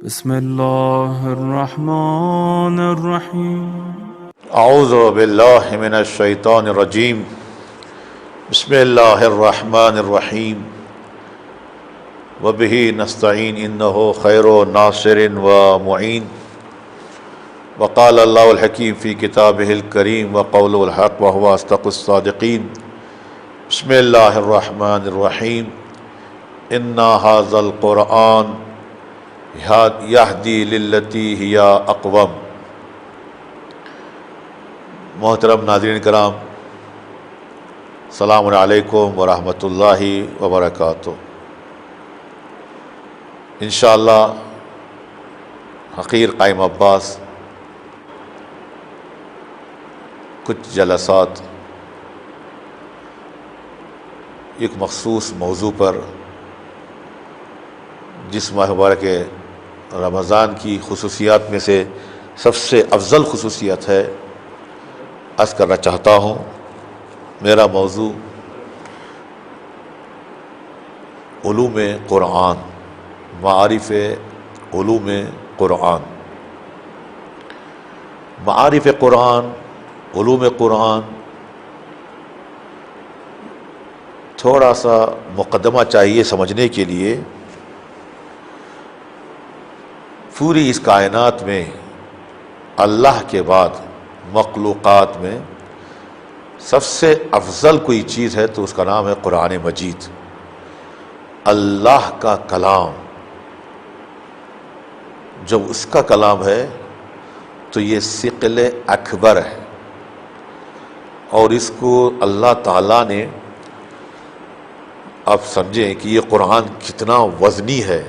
بسم الله الرحمن الرحيم. اعوذ باللہ من الشیطان الرجیم. بسم اللہ الرحمن الرحیم. وبہ نستعین انہ خیر ناصر و معین. وقال اللہ الحکیم فی کتابہ الکریم وقول الحق وہو اصدق الصادقین. بسم اللہ الرحمن الرحیم. انا ھذا القرآن یہدی للتی ہی اقوم. محترم ناظرین کرام، السلام علیکم ورحمۃ اللہ وبرکاتہ. انشاءاللہ حقیر قائم عباس کچھ جلسات ایک مخصوص موضوع پر، جس ماہ مبارک رمضان کی خصوصیات میں سے سب سے افضل خصوصیت ہے، عرض کرنا چاہتا ہوں. میرا موضوع علوم قرآن، معارف علوم قرآن. معارف قرآن، علوم قرآن. تھوڑا سا مقدمہ چاہیے سمجھنے کے لیے. پوری اس کائنات میں اللہ کے بعد مخلوقات میں سب سے افضل کوئی چیز ہے تو اس کا نام ہے قرآن مجید، اللہ کا کلام. جب اس کا کلام ہے تو یہ ثقل اکبر ہے، اور اس کو اللہ تعالیٰ نے، آپ سمجھیں کہ یہ قرآن کتنا وزنی ہے،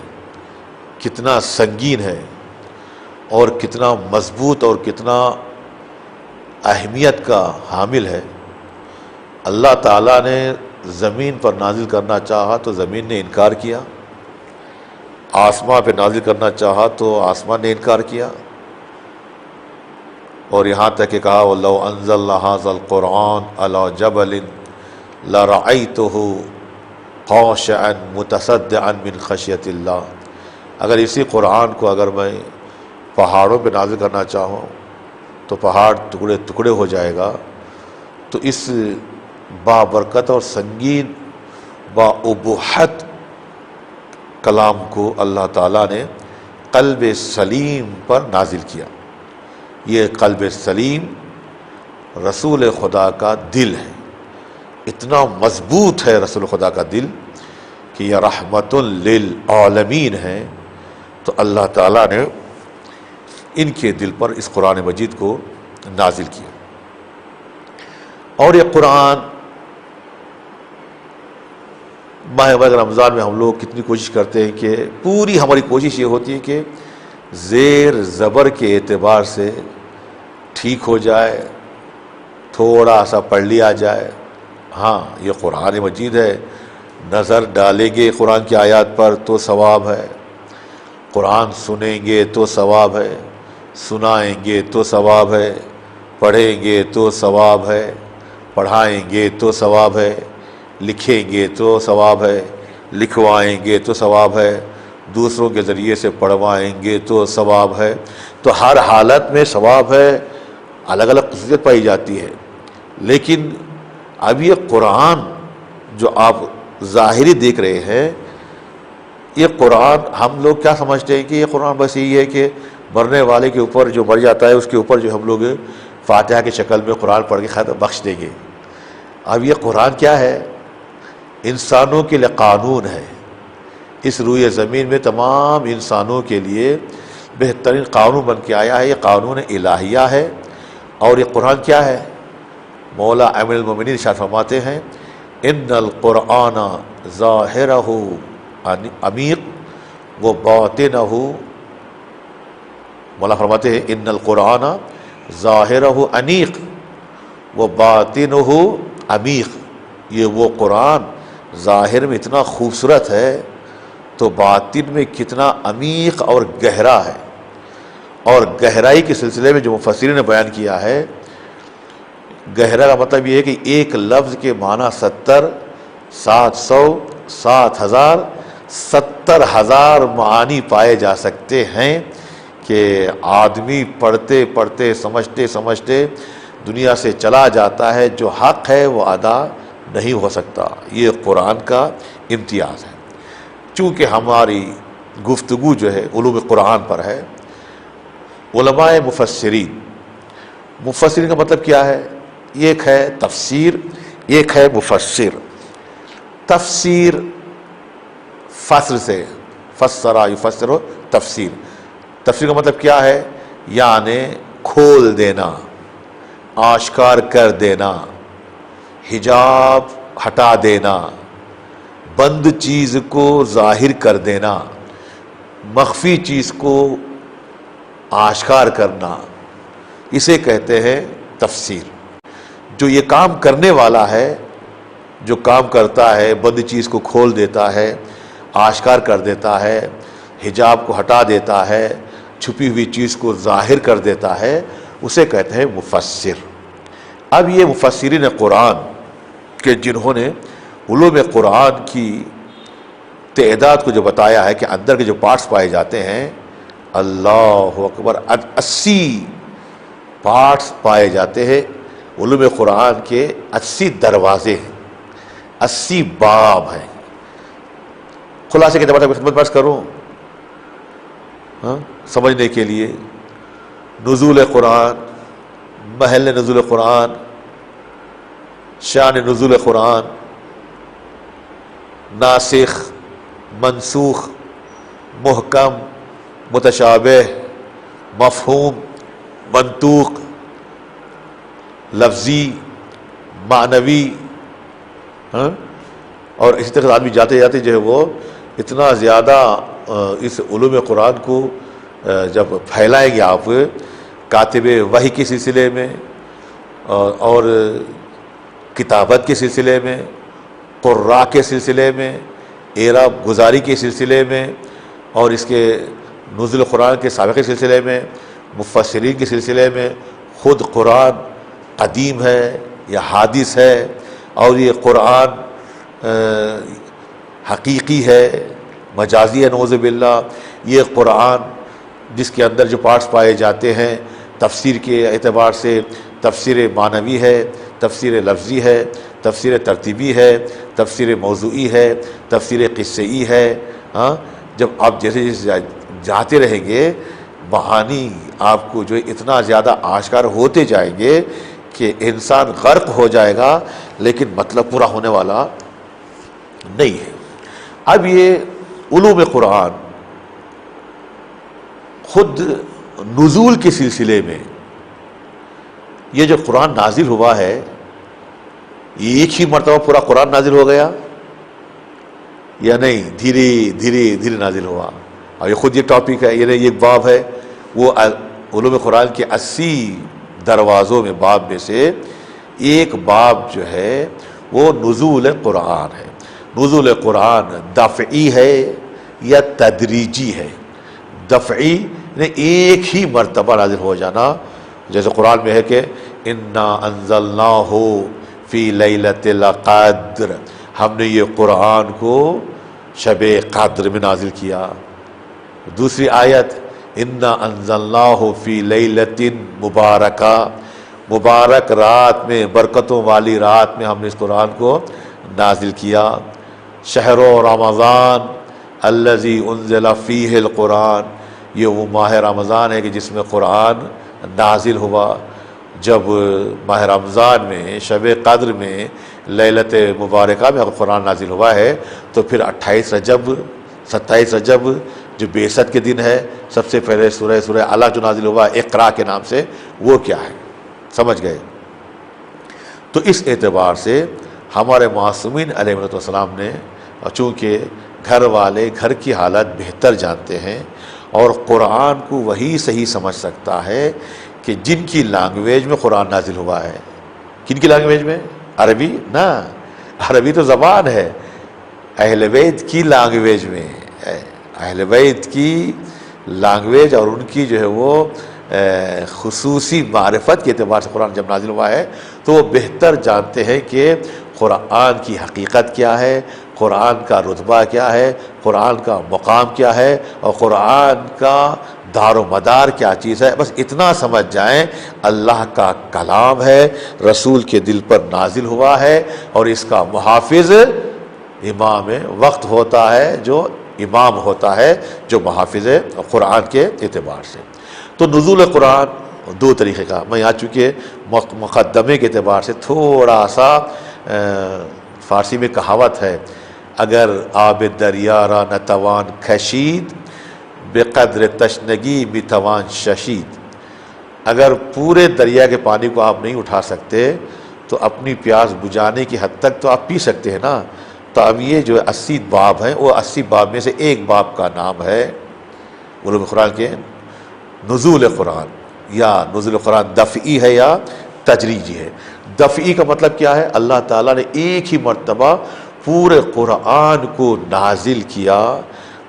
کتنا سنگین ہے، اور کتنا مضبوط اور کتنا اہمیت کا حامل ہے. اللہ تعالیٰ نے زمین پر نازل کرنا چاہا تو زمین نے انکار کیا، آسمان پہ نازل کرنا چاہا تو آسمان نے انکار کیا، اور یہاں تک کہ کہا وَلَوْ أَنزَلْنَا هَذَا الْقُرْآنَ عَلَى جَبَلٍ لَرَأَيْتَهُ خَاشِعًا مُتَصَدِّعًا مِنْ خَشْيَةِ اللَّهِ. اگر اسی قرآن کو اگر میں پہاڑوں پہ نازل کرنا چاہوں تو پہاڑ ٹکڑے ٹکڑے ہو جائے گا. تو اس بابرکت اور سنگین باابہت کلام کو اللہ تعالیٰ نے قلب سلیم پر نازل کیا. یہ قلب سلیم رسول خدا کا دل ہے. اتنا مضبوط ہے رسول خدا کا دل کہ یہ رحمت للعالمین ہے. تو اللہ تعالیٰ نے ان کے دل پر اس قرآن مجید کو نازل کیا. اور یہ قرآن ماہ مبارک رمضان میں ہم لوگ کتنی کوشش کرتے ہیں کہ پوری ہماری کوشش یہ ہوتی ہے کہ زیر زبر کے اعتبار سے ٹھیک ہو جائے، تھوڑا سا پڑھ لیا جائے. ہاں، یہ قرآن مجید ہے، نظر ڈالیں گے قرآن کی آیات پر تو ثواب ہے، قرآن سنیں گے تو ثواب ہے، سنائیں گے تو ثواب ہے، پڑھیں گے تو ثواب ہے، پڑھائیں گے تو ثواب ہے، لکھیں گے تو ثواب ہے، لکھوائیں گے تو ثواب ہے، دوسروں کے ذریعے سے پڑھوائیں گے تو ثواب ہے. تو ہر حالت میں ثواب ہے. الگ الگ خصوصیت پائی جاتی ہے. لیکن اب یہ قرآن جو آپ ظاہری دیکھ رہے ہیں، یہ قرآن ہم لوگ کیا سمجھتے ہیں کہ یہ قرآن بس یہی ہے کہ مرنے والے کے اوپر، جو مر جاتا ہے اس کے اوپر جو ہم لوگ فاتحہ کی شکل میں قرآن پڑھ کے خیر بخش دیں گے. اب یہ قرآن کیا ہے؟ انسانوں کے لیے قانون ہے. اس روئے زمین میں تمام انسانوں کے لیے بہترین قانون بن کے آیا ہے. یہ قانون الہیہ ہے. اور یہ قرآن کیا ہے؟ مولا امیر المومنین ارشاد فرماتے ہیں ان القرآن ظاہرہ عمیق و باطنہ، مولا فرماتے ہیں ان القرآن ظاہرہ انیق و باطنہ عمیق. یہ وہ قرآن ظاہر میں اتنا خوبصورت ہے تو باطن میں کتنا عمیق اور گہرا ہے. اور گہرائی کے سلسلے میں جو مفسرین نے بیان کیا ہے، گہرا کا مطلب یہ ہے کہ ایک لفظ کے معنی 70، 700، 7,000 70,000 معانی پائے جا سکتے ہیں کہ آدمی پڑھتے پڑھتے سمجھتے سمجھتے دنیا سے چلا جاتا ہے، جو حق ہے وہ ادا نہیں ہو سکتا۔ یہ قرآن کا امتیاز ہے۔ چونکہ ہماری گفتگو جو ہے علوم قرآن پر ہے، علماء مفسرین کا مطلب کیا ہے؟ ایک ہے تفسیر، ایک ہے مفسر۔ تفسیر فصل سے، فسرا یفسر تفسیر، تفسیر کا مطلب کیا ہے؟ یعنی کھول دینا، آشکار کر دینا، حجاب ہٹا دینا، بند چیز کو ظاہر کر دینا، مخفی چیز کو آشکار کرنا، اسے کہتے ہیں تفسیر۔ جو یہ کام کرنے والا ہے، جو کام کرتا ہے، بند چیز کو کھول دیتا ہے، آشکار کر دیتا ہے، حجاب کو ہٹا دیتا ہے، چھپی ہوئی چیز کو ظاہر کر دیتا ہے، اسے کہتے ہیں مفسر۔ اب یہ مفسرین قرآن کہ جنہوں نے علوم قرآن کی تعداد کو جو بتایا ہے کہ اندر کے جو پارٹس پائے جاتے ہیں، اللہ اکبر، 80 پارٹس پائے جاتے ہیں علوم قرآن کے، 80 دروازے ہیں، 80 باب ہیں۔ خلاصے کے اعتبار سے خدمت پیش کروں سمجھنے کے لیے، نزول قرآن، محل نزول قرآن، شان نزول قرآن، ناسخ، منسوخ، محکم، متشابہ، مفہوم، منطوق، لفظی، معنوی، اور اسی طرح آدمی جاتے جاتے جو ہے وہ اتنا زیادہ اس علوم قرآن کو جب پھیلائیں گے آپ کاتب وحی کے سلسلے میں اور کتابت کے سلسلے میں، قراء کے سلسلے میں، اعراب گزاری کے سلسلے میں، اور اس کے نزول قرآن کے سابقے سلسلے میں، مفسرین کے سلسلے میں، خود قرآن قدیم ہے یا حادث ہے، اور یہ قرآن حقیقی ہے، مجازی ہے، نعوذ باللہ، یہ قرآن جس کے اندر جو پارٹس پائے جاتے ہیں تفسیر کے اعتبار سے، تفسیر معنوی ہے، تفسیر لفظی ہے، تفسیر ترتیبی ہے، تفسیر موضوعی ہے، تفسیر قصئی ہے۔ جب آپ جیسے جیسے جاتے رہیں گے، معانی آپ کو جو اتنا زیادہ آشکار ہوتے جائیں گے کہ انسان غرق ہو جائے گا، لیکن مطلب پورا ہونے والا نہیں ہے۔ اب یہ علوم قرآن خود نزول کے سلسلے میں، یہ جو قرآن نازل ہوا ہے، یہ ایک ہی مرتبہ پورا قرآن نازل ہو گیا یا نہیں؟ دھیرے دھیرے دھیرے نازل ہوا۔ اور یہ خود یہ ٹاپک ہے، یہ ایک باب ہے، وہ علوم قرآن کے 80 دروازوں میں باب میں سے ایک باب جو ہے وہ نزول قرآن ہے۔ نزول قرآن دفعی ہے یا تدریجی ہے؟ دفعی یعنی ایک ہی مرتبہ نازل ہو جانا، جیسے قرآن میں ہے کہ انا انزلناہ فی لیلۃ القدر، ہم نے یہ قرآن کو شب قدر میں نازل کیا۔ دوسری آیت انا انزلناہ فی لیلۃ مبارکہ، مبارک رات میں، برکتوں والی رات میں ہم نے اس قرآن کو نازل کیا۔ شہر رمضان الذی انزل فیہ القرآن، یہ وہ ماہ رمضان ہے کہ جس میں قرآن نازل ہوا۔ جب ماہ رمضان میں، شب قدر میں، لیلت مبارکہ میں قرآن نازل ہوا ہے، تو پھر 28 رجب، 27 رجب جو بعثت کے دن ہے، سب سے پہلے سورہ علق جو نازل ہوا اقرا کے نام سے، وہ کیا ہے؟ سمجھ گئے؟ تو اس اعتبار سے ہمارے معصومین علیہ السلام نے، چونکہ گھر والے گھر کی حالت بہتر جانتے ہیں، اور قرآن کو وہی صحیح سمجھ سکتا ہے کہ جن کی لینگویج میں قرآن نازل ہوا ہے۔ کن کی لینگویج میں؟ عربی؟ نہ، عربی تو زبان ہے، اہل بیت کی لینگویج میں، اہل بیت کی لینگویج اور ان کی جو ہے وہ خصوصی معرفت کے اعتبار سے قرآن جب نازل ہوا ہے تو وہ بہتر جانتے ہیں کہ قرآن کی حقیقت کیا ہے، قرآن کا رتبہ کیا ہے، قرآن کا مقام کیا ہے، اور قرآن کا دار و مدار کیا چیز ہے، بس اتنا سمجھ جائیں اللہ کا کلام ہے، رسول کے دل پر نازل ہوا ہے، اور اس کا محافظ امام وقت ہوتا ہے، جو امام ہوتا ہے، جو محافظ قرآن کے اعتبار سے۔ تو نزول قرآن دو طریقے کا، میں یہاں چونکہ مقدمے کے اعتبار سے تھوڑا سا فارسی میں کہاوت ہے، اگر آب دریا را نتوان کشید بقدر تشنگی بتوان ششید، اگر پورے دریا کے پانی کو آپ نہیں اٹھا سکتے تو اپنی پیاس بجھانے کی حد تک تو آپ پی سکتے ہیں نا۔ تو اب یہ جو 80 باب ہیں، وہ 80 باب میں سے ایک باب کا نام ہے علوم قرآن کے نزول قرآن، یا نزول قرآن دفعی ہے یا تجریجی ہے۔ دفعی کا مطلب کیا ہے؟ اللہ تعالیٰ نے ایک ہی مرتبہ پورے قرآن کو نازل کیا،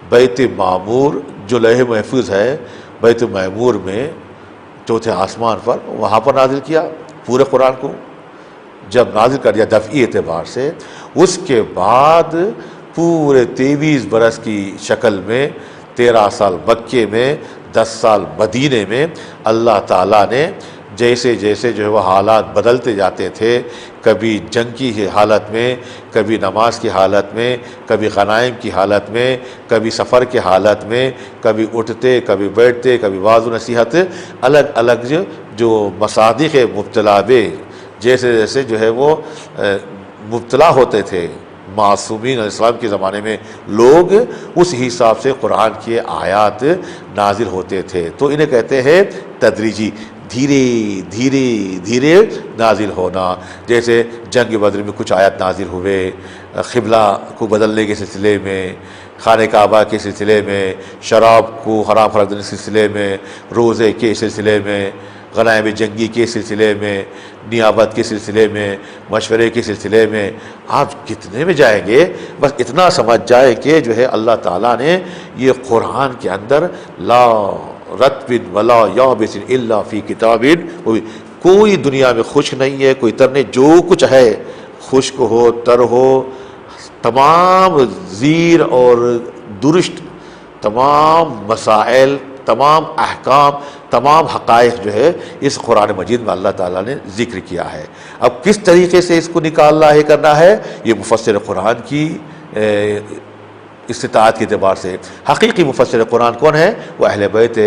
بیت معمور جو لوح محفوظ ہے، بیت معمور میں چوتھے آسمان پر، وہاں پر نازل کیا پورے قرآن کو۔ جب نازل کر دیا دفعی اعتبار سے، اس کے بعد پورے 23 برس کی شکل میں 13 سال مکے میں، 10 سال مدینے میں اللہ تعالیٰ نے جیسے جیسے جو ہے وہ حالات بدلتے جاتے تھے، کبھی جنگ کی حالت میں، کبھی نماز کی حالت میں، کبھی غنائم کی حالت میں، کبھی سفر کی حالت میں، کبھی اٹھتے کبھی بیٹھتے، کبھی واعظ و نصیحت، الگ الگ جو مصادیق مبتلا بے جیسے جیسے جو ہے وہ مبتلا ہوتے تھے معصومین علیہ السلام کے زمانے میں لوگ، اس حساب سے قرآن کی آیات نازل ہوتے تھے۔ تو انہیں کہتے ہیں تدریجی، دھیرے دھیرے دھیرے نازل ہونا۔ جیسے جنگ بدر میں کچھ آیات نازل ہوئے قبلہ کو بدلنے کے سلسلے میں، خانہ کعبہ کے سلسلے میں، شراب کو حرام قرار دینے کے سلسلے میں، روزے کے سلسلے میں، غنائم جنگی کے سلسلے میں، نیابت کے سلسلے میں، مشورے کے سلسلے میں۔ آپ کتنے میں جائیں گے؟ بس اتنا سمجھ جائے کہ جو ہے اللہ تعالیٰ نے یہ قرآن کے اندر لا رتب ولا یابس الا فی کتاب، کوئی دنیا میں خشک نہیں ہے، کوئی تر نہیں، جو کچھ ہے خشک ہو تر ہو، تمام زیر اور درشت، تمام مسائل، تمام احکام، تمام حقائق جو ہے اس قرآن مجید میں اللہ تعالیٰ نے ذکر کیا ہے۔ اب کس طریقے سے اس کو نکالنا ہے، کرنا ہے، یہ مفسر قرآن کی استطاعت کے اعتبار سے۔ حقیقی مفسر قرآن کون ہے؟ وہ اہل بیت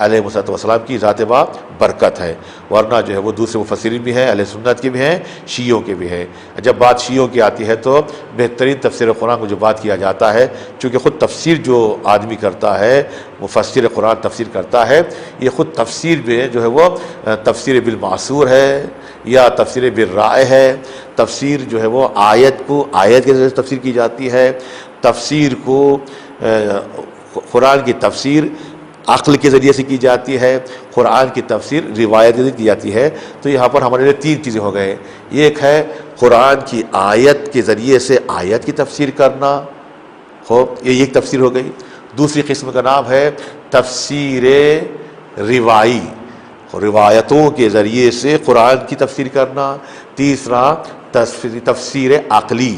علیہ السلام کی ذات با برکت ہے، ورنہ جو ہے وہ دوسرے مفسرین بھی ہیں، اہل سنت کے بھی ہیں، شیعوں کے بھی ہیں۔ جب بات شیعوں کی آتی ہے تو بہترین تفسیر قرآن کو جو بات کیا جاتا ہے، چونکہ خود تفسیر جو آدمی کرتا ہے، مفسر قرآن تفسیر کرتا ہے، یہ خود تفسیر میں جو ہے وہ تفسیر بالمعصور ہے یا تفسیر بالرائے ہے۔ تفسیر جو ہے وہ آیت کو آیت کے ذریعے سے تفسیر کی جاتی ہے، تفسیر کو قرآن کی تفسیر عقل کے ذریعے سے کی جاتی ہے، قرآن کی تفسیر روایت کے ذریعے کی جاتی ہے۔ تو یہاں پر ہمارے لیے 3 چیزیں ہو گئے، ایک ہے قرآن کی آیت کے ذریعے سے آیت کی تفسیر کرنا، یہ ایک تفسیر ہو گئی۔ دوسری قسم کا نام ہے تفسیر روائی، روایتوں کے ذریعے سے قرآن کی تفسیر کرنا۔ تیسرا تفسیر عقلی،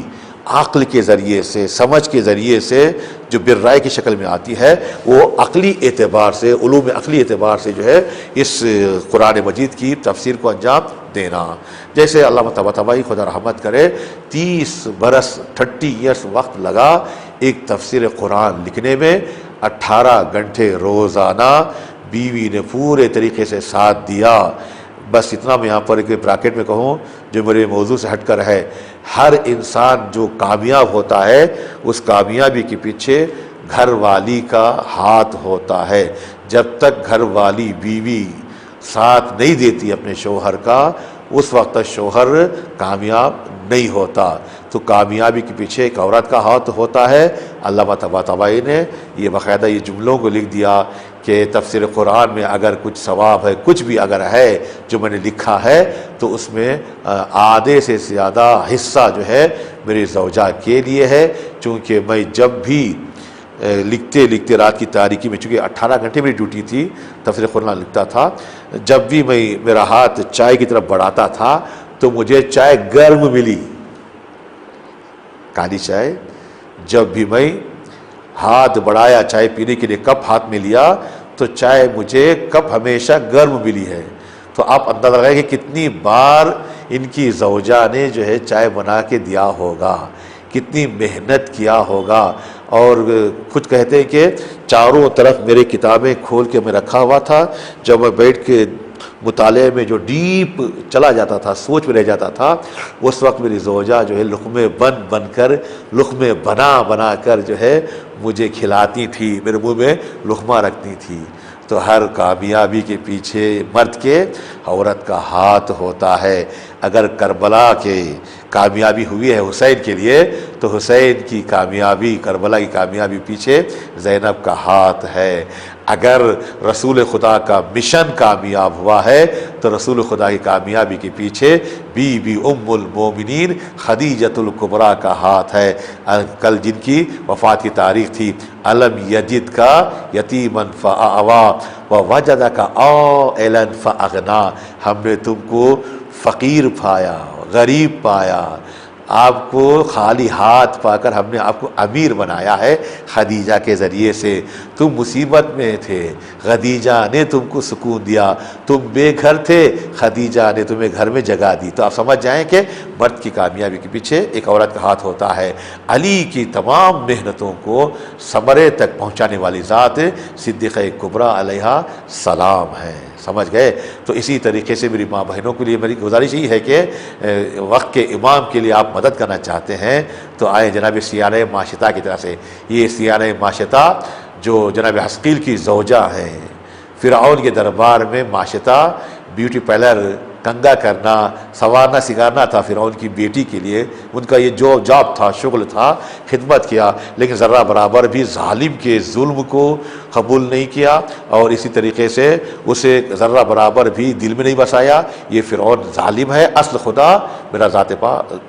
عقل کے ذریعے سے، سمجھ کے ذریعے سے جو بالرائے کی شکل میں آتی ہے، وہ عقلی اعتبار سے، علوم عقلی اعتبار سے جو ہے اس قرآن مجید کی تفسیر کو انجام دینا۔ جیسے علامہ طباطبائی خدا رحمت کرے، 30 برس 30 ایئرس وقت لگا ایک تفسیر قرآن لکھنے میں، 18 گھنٹے روزانہ بیوی نے پورے طریقے سے ساتھ دیا۔ بس اتنا میں یہاں پر ایک براکٹ میں کہوں جو میرے موضوع سے ہٹ کر ہے، ہر انسان جو کامیاب ہوتا ہے اس کامیابی کے پیچھے گھر والی کا ہاتھ ہوتا ہے۔ جب تک گھر والی بیوی ساتھ نہیں دیتی اپنے شوہر کا، اس وقت شوہر کامیاب نہیں ہوتا۔ تو کامیابی کے پیچھے ایک عورت کا ہاتھ ہوتا ہے۔ علامہ طباطبائی نے یہ باقاعدہ یہ جملوں کو لکھ دیا کہ تفسیر قرآن میں اگر کچھ ثواب ہے، کچھ بھی اگر ہے جو میں نے لکھا ہے، تو اس میں آدھے سے زیادہ حصہ جو ہے میری زوجہ کے لیے ہے، چونکہ میں جب بھی لکھتے لکھتے رات کی تاریکی میں، چونکہ 18 گھنٹے میری ڈیوٹی تھی، تفسیر قرآن لکھتا تھا، جب بھی میں میرا ہاتھ چائے کی طرف بڑھاتا تھا تو مجھے چائے گرم ملی، کالی چائے جب بھی میں ہاتھ بڑھایا چائے پینے کے لیے کپ ہاتھ میں لیا تو چائے مجھے کپ ہمیشہ گرم ملی ہے۔ تو آپ اندازہ لگائیں کہ کتنی بار ان کی زوجہ نے جو ہے چائے بنا کے دیا ہوگا، کتنی محنت کیا ہوگا۔ اور خود کہتے ہیں کہ چاروں طرف میرے کتابیں کھول کے میں رکھا ہوا تھا، جب میں بیٹھ کے مطالعے میں جو ڈیپ چلا جاتا تھا، سوچ میں رہ جاتا تھا، اس وقت میری زوجہ جو ہے لقمے بن کر، لقمے بنا کر جو ہے مجھے کھلاتی تھی، میرے منہ میں لقمہ رکھتی تھی۔ تو ہر کامیابی کے پیچھے مرد کے عورت کا ہاتھ ہوتا ہے۔ اگر کربلا کے کامیابی ہوئی ہے حسین کے لیے، تو حسین کی کامیابی، کربلا کی کامیابی پیچھے زینب کا ہاتھ ہے۔ اگر رسول خدا کا مشن کامیاب ہوا ہے تو رسول خدا کی کامیابی کے پیچھے بی بی ام المومنین خدیجۃ الکبریٰ کا ہاتھ ہے، کل جن کی وفات کی تاریخ تھی۔ الم یجد کا یتیما فآوا ووجدک عائلا فاغنا، ہم نے تم کو فقیر پایا، غریب پایا، آپ کو خالی ہاتھ پا کر ہم نے آپ کو امیر بنایا ہے خدیجہ کے ذریعے سے۔ تم مصیبت میں تھے، خدیجہ نے تم کو سکون دیا، تم بے گھر تھے، خدیجہ نے تمہیں گھر میں جگہ دی۔ تو آپ سمجھ جائیں کہ مرد کی کامیابی کے پیچھے ایک عورت کا ہاتھ ہوتا ہے۔ علی کی تمام محنتوں کو ثمرے تک پہنچانے والی ذات صدیقہ کبریٰ علیہ السلام ہے۔ سمجھ گئے؟ تو اسی طریقے سے میری ماں بہنوں کے لیے میری گزارش یہی ہے کہ وقت کے امام کے لیے آپ مدد کرنا چاہتے ہیں تو آئے جناب سیانہ ماشطہ کی طرح سے۔ یہ سیانہ ماشطہ جو جناب حسقیل کی زوجہ ہیں، فرعون کے دربار میں ماشطہ بیوٹی پارلر کنگا کرنا، سنوارنا سکھانا تھا فرعون کی بیٹی کے لیے۔ ان کا یہ جو جاب تھا، شغل تھا، خدمت کیا، لیکن ذرہ برابر بھی ظالم کے ظلم کو قبول نہیں کیا، اور اسی طریقے سے اسے ذرہ برابر بھی دل میں نہیں بسایا۔ یہ فرعون ظالم ہے، اصل خدا میرا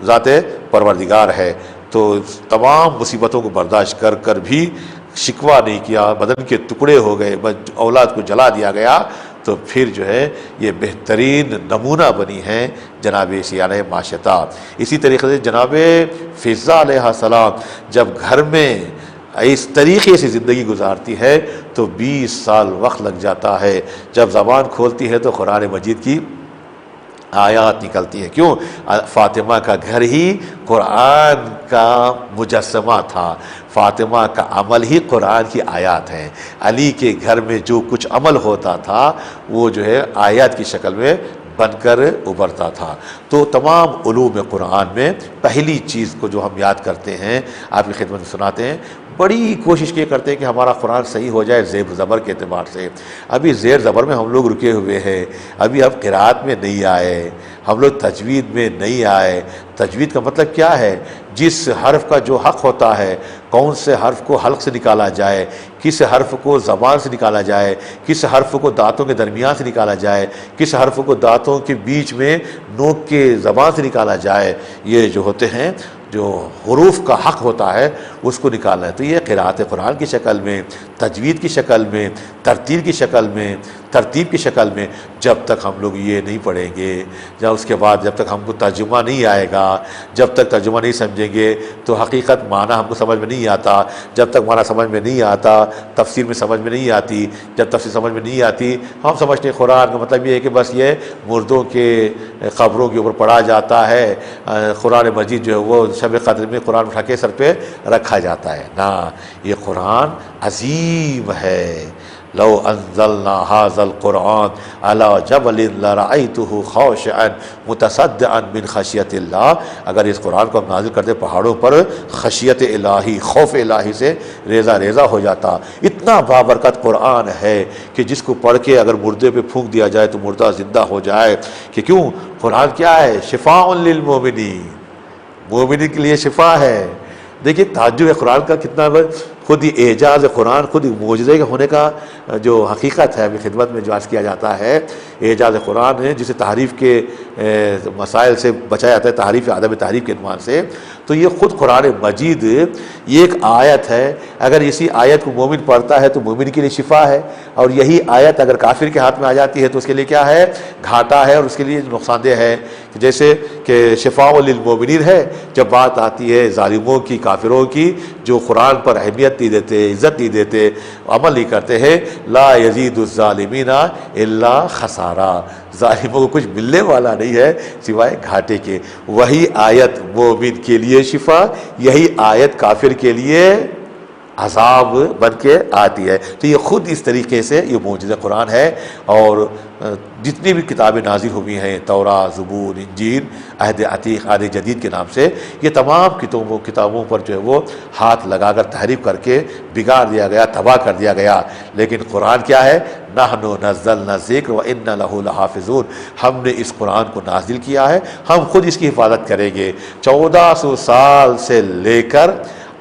ذات پروردگار ہے۔ تو تمام مصیبتوں کو برداشت کر بھی شکوہ نہیں کیا، بدن کے ٹکڑے ہو گئے، اولاد کو جلا دیا گیا، تو پھر جو ہے یہ بہترین نمونہ بنی ہیں جناب سیانہ ماشطہ۔ اسی طریقے سے جناب فضہ علیہ السلام جب گھر میں اس طریقے سے زندگی گزارتی ہے تو 20 سال وقت لگ جاتا ہے، جب زبان کھولتی ہے تو قرآن مجید کی آیات نکلتی ہیں۔ کیوں؟ فاطمہ کا گھر ہی قرآن کا مجسمہ تھا، فاطمہ کا عمل ہی قرآن کی آیات ہیں۔ علی کے گھر میں جو کچھ عمل ہوتا تھا وہ جو ہے آیات کی شکل میں بن کر ابھرتا تھا۔ تو تمام علوم قرآن میں پہلی چیز کو جو ہم یاد کرتے ہیں، آپ کی خدمت میں سناتے ہیں، بڑی کوشش یہ کرتے ہیں کہ ہمارا قرآن صحیح ہو جائے زیب زبر کے اعتبار سے۔ ابھی زیر زبر میں ہم لوگ رکے ہوئے ہیں، ابھی ہم قرات میں نہیں آئے، ہم لوگ تجوید میں نہیں آئے۔ تجوید کا مطلب کیا ہے؟ جس حرف کا جو حق ہوتا ہے، کون سے حرف کو حلق سے نکالا جائے، کس حرف کو زبان سے نکالا جائے، کس حرف کو دانتوں کے درمیان سے نکالا جائے، کس حرف کو دانتوں کے بیچ میں نوک کے زبان سے نکالا جائے، یہ جو ہوتے ہیں جو حروف کا حق ہوتا ہے اس کو نکالنا ہے۔ تو یہ قرات قرآن کی شکل میں، تجوید کی شکل میں، ترتیل کی شکل میں، ترتیب کی شکل میں، جب تک ہم لوگ یہ نہیں پڑھیں گے، یا اس کے بعد جب تک ہم کو ترجمہ نہیں آئے گا، جب تک ترجمہ نہیں سمجھیں گے تو حقیقت معنی ہم کو سمجھ میں نہیں آتا۔ جب تک معنی سمجھ میں نہیں آتا، تفسیر میں سمجھ میں نہیں آتی، جب تفسیر سمجھ میں نہیں آتی، ہم سمجھتے ہیں قرآن کا مطلب یہ ہے کہ بس یہ مردوں کے قبروں کے اوپر پڑھا جاتا ہے، قرآن مجید جو ہے وہ شب قدر میں قرآن اٹھا کے سر پہ رکھا جاتا ہے۔ نہ، یہ قرآن عظیم ہے۔ لو انزلنا هذا القرآن على جبل لرأيته خاشعا متصدعا من خشیت اللہ، اگر اس قرآن کو ہم نازل کرتے پہاڑوں پر، خشیت الہی، خوف الہی سے ریزہ ریزہ ہو جاتا۔ اتنا بابرکت قرآن ہے کہ جس کو پڑھ کے اگر مردے پہ پھونک دیا جائے تو مردہ زندہ ہو جائے۔ کہ کیوں؟ قرآن کیا ہے؟ شفاء للمؤمنین، مومنین کے لیے شفا ہے۔ دیکھیے تعجب قرآن کا کتنا، خود ہی اعجاز قرآن، خود ہی معجزے کے ہونے کا جو حقیقت ہے ابھی خدمت میں جو عرض کیا جاتا ہے، اعجاز قرآن ہے جسے تحریف کے مسائل سے بچایا جاتا ہے، تحریف عدم تحریف کے عنوان سے۔ تو یہ خود قرآن مجید یہ ایک آیت ہے، اگر اسی آیت کو مومن پڑھتا ہے تو مومن کے لیے شفا ہے، اور یہی آیت اگر کافر کے ہاتھ میں آ جاتی ہے تو اس کے لیے کیا ہے؟ گھاٹا ہے، اور اس کے لیے نقصان دہ ہے۔ جیسے کہ شفاء للمؤمنین ہے، جب بات آتی ہے ظالموں کی، کافروں کی، جو قرآن پر اہمیت نہیں دیتے، عزت نہیں دیتے، عمل نہیں کرتے ہیں، لا یزید الظالمین الا خسارا، ظالموں کو کچھ ملنے والا نہیں ہے سوائے گھاٹے کے۔ وہی آیت مومن کے لیے شفا، یہی آیت کافر کے لیے عذاب بن کے آتی ہے۔ تو یہ خود اس طریقے سے یہ معجزہ قرآن ہے، اور جتنی بھی کتابیں نازل ہوئی ہیں، تورات، زبور، انجیل، عہد عتیق، عہد جدید کے نام سے، یہ تمام کتابوں پر جو ہے وہ ہاتھ لگا کر تحریف کر کے بگاڑ دیا گیا، تباہ کر دیا گیا۔ لیکن قرآن کیا ہے؟ نحن نزلنا الذکر وإنا لہ لحافظون، ہم نے اس قرآن کو نازل کیا ہے، ہم خود اس کی حفاظت کریں گے۔ 1400 سال سے لے کر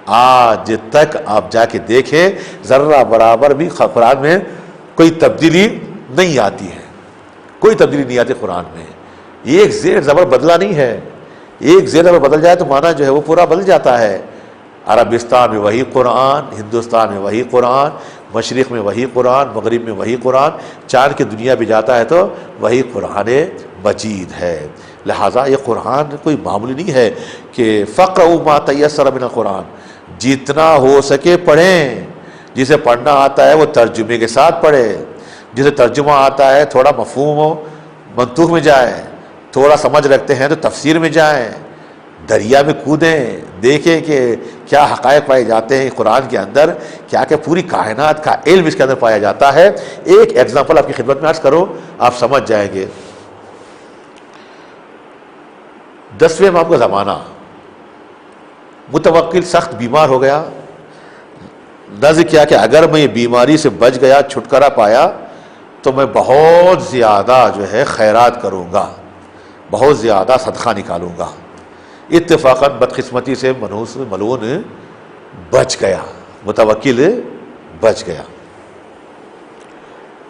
آج تک آپ جا کے دیکھیں، ذرہ برابر بھی قرآن میں کوئی تبدیلی نہیں آتی ہے، کوئی تبدیلی نہیں آتی قرآن میں۔ ایک زیر زبر بدلا نہیں ہے، ایک زیر زبر بدل جائے تو معنی جو ہے وہ پورا بدل جاتا ہے۔ عربستان میں وہی قرآن، ہندوستان میں وہی قرآن، مشرق میں وہی قرآن، مغرب میں وہی قرآن، چاند کی دنیا بھی جاتا ہے تو وہی قرآن مجید ہے۔ لہٰذا یہ قرآن کوئی معمولی نہیں ہے کہ فقرؤوا ما تیسر من القرآن، جتنا ہو سکے پڑھیں، جسے پڑھنا آتا ہے وہ ترجمے کے ساتھ پڑھے، جسے ترجمہ آتا ہے تھوڑا مفہوم و منطوق میں جائیں، تھوڑا سمجھ رکھتے ہیں تو تفسیر میں جائیں، دریا میں کودیں، دیکھیں کہ کیا حقائق پائے جاتے ہیں قرآن کے اندر، کیا کہ پوری کائنات کا علم اس کے اندر پایا جاتا ہے۔ ایک ایگزامپل آپ کی خدمت میں عرض کرو، آپ سمجھ جائیں گے۔ 10ویں امام کا زمانہ، متوکل سخت بیمار ہو گیا، نذر کیا کہ اگر میں یہ بیماری سے بچ گیا، چھٹکارا پایا، تو میں بہت زیادہ جو ہے خیرات کروں گا، بہت زیادہ صدقہ نکالوں گا۔ اتفاقاً بدقسمتی سے منحوس ملعون بچ گیا، متوکل بچ گیا۔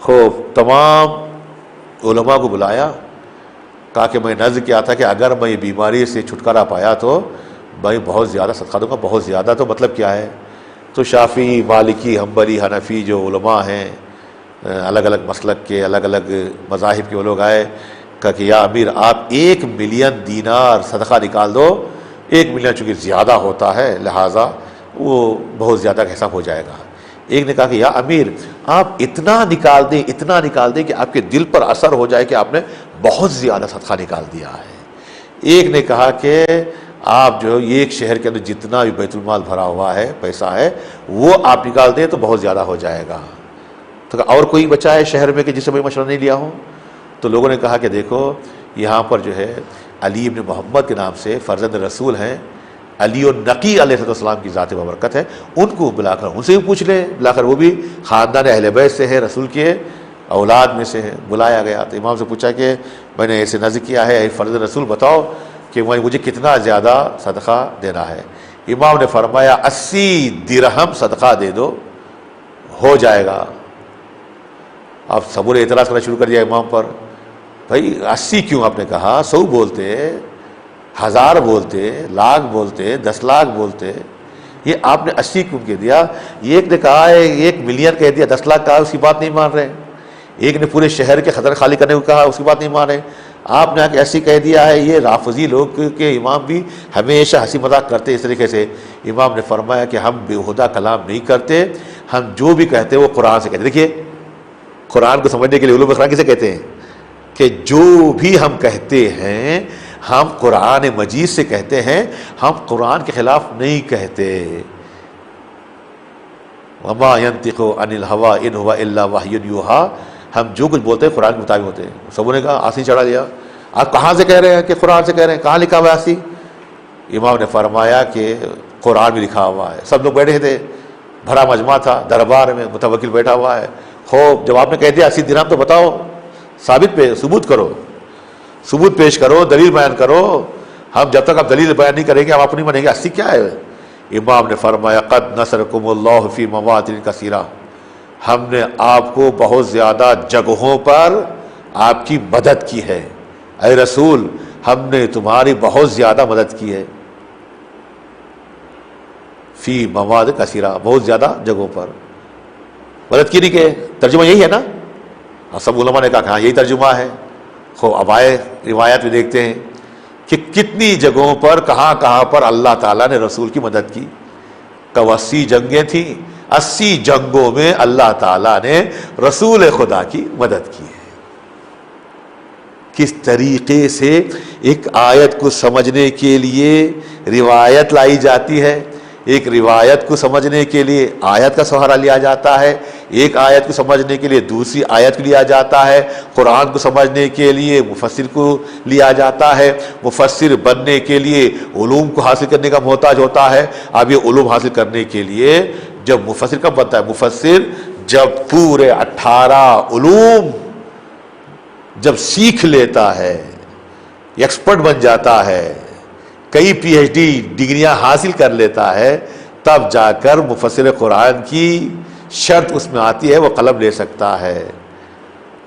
خوب تمام علماء کو بلایا، کہا کہ میں نذر کیا تھا کہ اگر میں یہ بیماری سے چھٹکارا پایا تو میں بہت زیادہ صدقہ دوں گا۔ بہت زیادہ تو مطلب کیا ہے؟ تو شافعی، مالکی، حنبلی، حنفی جو علماء ہیں، الگ الگ مسلک کے، الگ الگ مذاہب کے وہ لوگ آئے، کہا کہ یا امیر آپ 1 ملین دینار صدقہ نکال دو۔ 1 ملین چونکہ زیادہ ہوتا ہے لہٰذا وہ بہت زیادہ کا حساب ہو جائے گا۔ ایک نے کہا کہ یا امیر آپ اتنا نکال دیں، اتنا نکال دیں کہ آپ کے دل پر اثر ہو جائے کہ آپ نے بہت زیادہ صدقہ نکال دیا ہے۔ ایک نے کہا کہ آپ جو ایک شہر کے اندر جتنا بھی بیت المال بھرا ہوا ہے، پیسہ ہے، وہ آپ نکال دیں تو بہت زیادہ ہو جائے گا۔ تو اور کوئی بچا ہے شہر میں کہ جس سے میں مشورہ نہیں لیا ہوں؟ تو لوگوں نے کہا کہ دیکھو یہاں پر جو ہے علی ابن محمد کے نام سے فرزند رسول ہیں، علی النقی علیہ السلام کی ذات ببرکت ہے، ان کو بلا کر ان سے بھی پوچھ لیں، بلا کر وہ بھی خاندان اہل بیت سے ہے، رسول کے اولاد میں سے ہے۔ بلایا گیا تو امام سے پوچھا کہ میں نے ایسے نذر کیا ہے، فرزند رسول بتاؤ کہ مجھے کتنا زیادہ صدقہ دینا ہے۔ امام نے فرمایا 80 درہم صدقہ دے دو، ہو جائے گا۔ اب سبوں نے اعتراض کرنا شروع کر دیا امام پر، بھائی 80 کیوں؟ آپ نے کہا 100 بولتے، 1000 بولتے، لاکھ بولتے، 10 لاکھ بولتے، یہ آپ نے 80 کیوں کہہ دیا؟ ایک نے کہا ہے 1 ملین کہہ دیا، 10 لاکھ کہا، اس کی بات نہیں مان رہے۔ ایک نے پورے شہر کے خطر خالی کرنے کو کہا، اس کی بات نہیں مان رہے۔ آپ نے آ کے ایسی کہہ دیا ہے۔ یہ رافضی لوگ کے امام بھی ہمیشہ ہنسی مذاق کرتے اس طریقے سے۔ امام نے فرمایا کہ ہم بےہودہ کلام نہیں کرتے، ہم جو بھی کہتے ہیں وہ قرآن سے کہتے ہیں۔ دیکھیے قرآن کو سمجھنے کے لیے علوم قرآن کسے کہتے ہیں؟ کہ جو بھی ہم کہتے ہیں ہم قرآن مجید سے کہتے ہیں، ہم قرآن کے خلاف نہیں کہتے۔ وما ينطق عن الهوى ان هو الا وحی یوحی، ہم جو کچھ بولتے ہیں قرآن کے مطابق ہوتے ہیں۔ سبوں نے کہا آسی چڑھا لیا، آپ کہاں سے کہہ رہے ہیں کہ قرآن سے کہہ رہے ہیں؟ کہاں لکھا ہوا ہے آسی؟ امام نے فرمایا کہ قرآن میں لکھا ہوا ہے۔ سب لوگ بیٹھے تھے، بھرا مجمع تھا، دربار میں متوکل بیٹھا ہوا ہے۔ خوب جب آپ نے کہہ دیا 80 درہم تو بتاؤ، ثبوت کرو، ثبوت پیش کرو، دلیل بیان کرو۔ ہم جب تک آپ دلیل بیان نہیں کریں گے ہم اپنی مانیں گے۔ 80 کیا ہے؟ امام نے فرمایا قد نصرکم اللہ فی مواطن کثیرہ، ہم نے آپ کو بہت زیادہ جگہوں پر آپ کی مدد کی ہے، اے رسول ہم نے تمہاری بہت زیادہ مدد کی ہے۔ فی مواد کثیرہ، بہت زیادہ جگہوں پر۔ مدد کی نہیں کہ ترجمہ یہی ہے نا، سب علماء نے کہا کہ ہاں یہی ترجمہ ہے۔ خو اب آئے روایت میں دیکھتے ہیں کہ کتنی جگہوں پر کہاں کہاں پر اللہ تعالیٰ نے رسول کی مدد کی۔ کہ 80 جنگیں تھیں، 80 جنگوں میں اللہ تعالیٰ نے رسول خدا کی مدد کی ہے۔ کس طریقے سے ایک آیت کو سمجھنے کے لیے روایت لائی جاتی ہے، ایک روایت کو سمجھنے کے لیے آیت کا سہارا لیا جاتا ہے، ایک آیت کو سمجھنے کے لیے دوسری آیت کو لیا جاتا ہے، قرآن کو سمجھنے کے لیے مفسر کو لیا جاتا ہے، مفسر بننے کے لیے علوم کو حاصل کرنے کا محتاج ہوتا ہے۔ اب یہ علوم حاصل کرنے کے لیے جب مفسر کب بنتا ہے؟ مفسر جب پورے 18 علوم جب سیکھ لیتا ہے، ایکسپرٹ بن جاتا ہے، کئی پی ایچ ڈی ڈگریاں حاصل کر لیتا ہے، تب جا کر مفسر قرآن کی شرط اس میں آتی ہے، وہ قلم لے سکتا ہے۔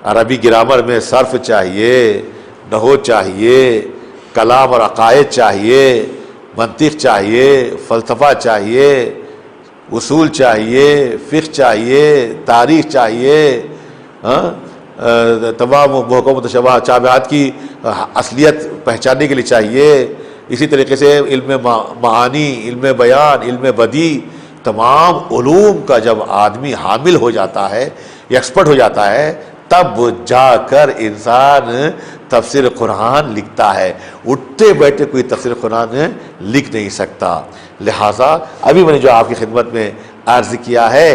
عربی گرامر میں صرف چاہیے، نحو چاہیے، کلام اور عقائد چاہیے، منطق چاہیے، فلسفہ چاہیے، اصول چاہیے، فقہ چاہیے، تاریخ چاہیے، تمام محکم متشابہات کی اصلیت پہچاننے کے لیے چاہیے۔ اسی طریقے سے علم معانی، علم بیان، علم بدیع، تمام علوم کا جب آدمی حامل ہو جاتا ہے، ایکسپرٹ ہو جاتا ہے، تب جا کر انسان تفسیر قرآن لکھتا ہے۔ اٹھتے بیٹھے کوئی تفسیر قرآن لکھ نہیں سکتا۔ لہٰذا ابھی میں نے جو آپ کی خدمت میں عرض کیا ہے،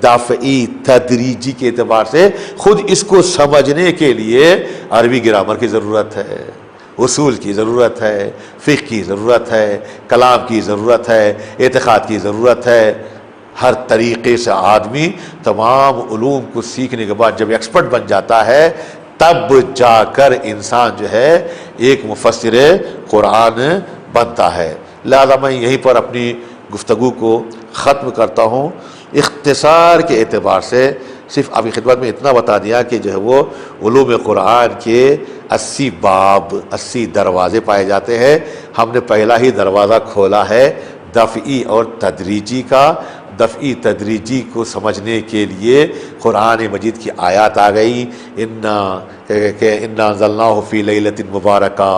دفعی تدریجی کے اعتبار سے خود اس کو سمجھنے کے لیے عربی گرامر کی ضرورت ہے، اصول کی ضرورت ہے، فقہ کی ضرورت ہے، کلام کی ضرورت ہے، اعتقاد کی ضرورت ہے۔ ہر طریقے سے آدمی تمام علوم کو سیکھنے کے بعد جب ایکسپرٹ بن جاتا ہے، تب جا کر انسان جو ہے ایک مفسر قرآن بنتا ہے۔ لہذا میں یہیں پر اپنی گفتگو کو ختم کرتا ہوں۔ اختصار کے اعتبار سے صرف آپ کی خدمت میں اتنا بتا دیا کہ جو ہے وہ علوم قرآن کے 80 باب، 80 دروازے پائے جاتے ہیں۔ ہم نے پہلا ہی دروازہ کھولا ہے دفعی اور تدریجی کا۔ دفعی تدریجی کو سمجھنے کے لیے قرآن مجید کی آیات آ گئی، انا انزلناہ فی لیلۃ مبارکہ،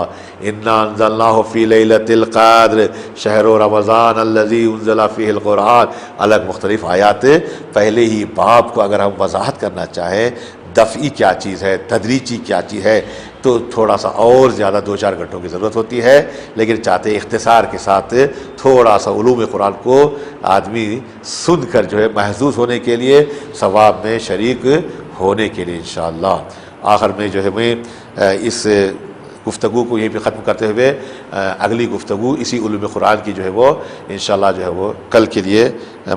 انا انزلناہ فی لیلۃ القدر، شہر رمضان الذی انزل فیہ القرآن، الگ مختلف آیات۔ پہلے ہی باب کو اگر ہم وضاحت کرنا چاہیں دفعی کیا چیز ہے، تدریجی کیا چیز ہے، تو تھوڑا سا اور زیادہ 2-4 گھنٹوں کی ضرورت ہوتی ہے، لیکن چاہتے اختصار کے ساتھ تھوڑا سا علوم قرآن کو آدمی سن کر جو ہے محظوظ ہونے کے لیے، ثواب میں شریک ہونے کے لیے انشاءاللہ۔ آخر میں جو ہے میں اس گفتگو کو یہیں پہ ختم کرتے ہوئے اگلی گفتگو اسی علوم قرآن کی جو ہے وہ انشاءاللہ جو ہے وہ کل کے لیے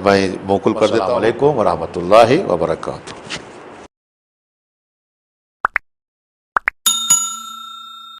میں موکول کر دیتا ہوں۔ السلام علیکم ورحمۃ اللہ وبرکاتہ۔